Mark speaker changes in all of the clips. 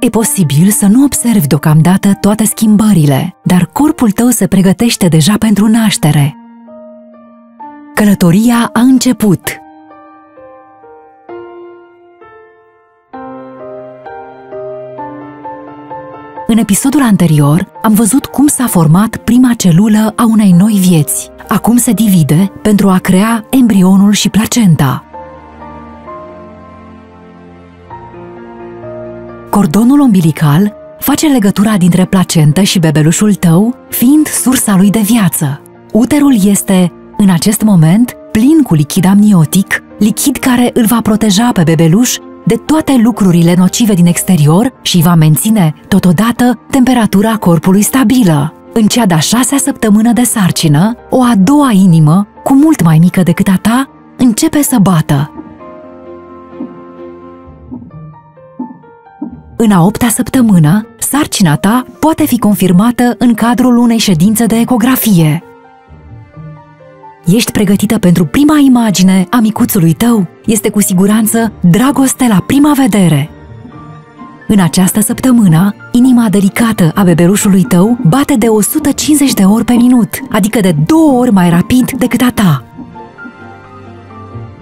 Speaker 1: E posibil să nu observi deocamdată toate schimbările, dar corpul tău se pregătește deja pentru naștere. Călătoria a început. În episodul anterior am văzut cum s-a format prima celulă a unei noi vieți. Acum se divide pentru a crea embrionul și placenta. Cordonul umbilical face legătura dintre placentă și bebelușul tău, fiind sursa lui de viață. Uterul este, în acest moment, plin cu lichid amniotic, lichid care îl va proteja pe bebeluș de toate lucrurile nocive din exterior și va menține, totodată, temperatura corpului stabilă. În cea de-a 6-a săptămână de sarcină, o a doua inimă, cu mult mai mică decât a ta, începe să bată. În a 8-a săptămână, sarcina ta poate fi confirmată în cadrul unei ședințe de ecografie. Ești pregătită pentru prima imagine a micuțului tău? Este cu siguranță dragoste la prima vedere. În această săptămână, inima delicată a bebelușului tău bate de 150 de ori pe minut, adică de 2 ori mai rapid decât a ta.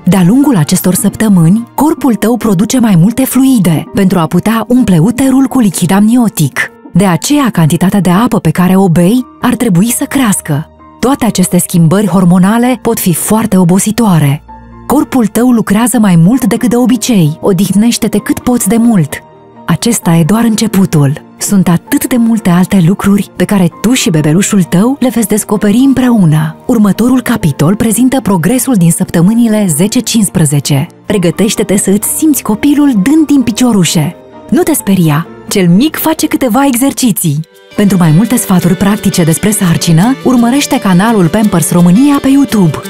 Speaker 1: De-a lungul acestor săptămâni, corpul tău produce mai multe fluide pentru a putea umple uterul cu lichid amniotic. De aceea, cantitatea de apă pe care o bei ar trebui să crească. Toate aceste schimbări hormonale pot fi foarte obositoare. Corpul tău lucrează mai mult decât de obicei, odihnește-te cât poți de mult. Acesta e doar începutul. Sunt atât de multe alte lucruri pe care tu și bebelușul tău le veți descoperi împreună. Următorul capitol prezintă progresul din săptămânile 10-15. Pregătește-te să îți simți copilul dând din piciorușe. Nu te speria, cel mic face câteva exerciții. Pentru mai multe sfaturi practice despre sarcină, urmărește canalul Pampers România pe YouTube.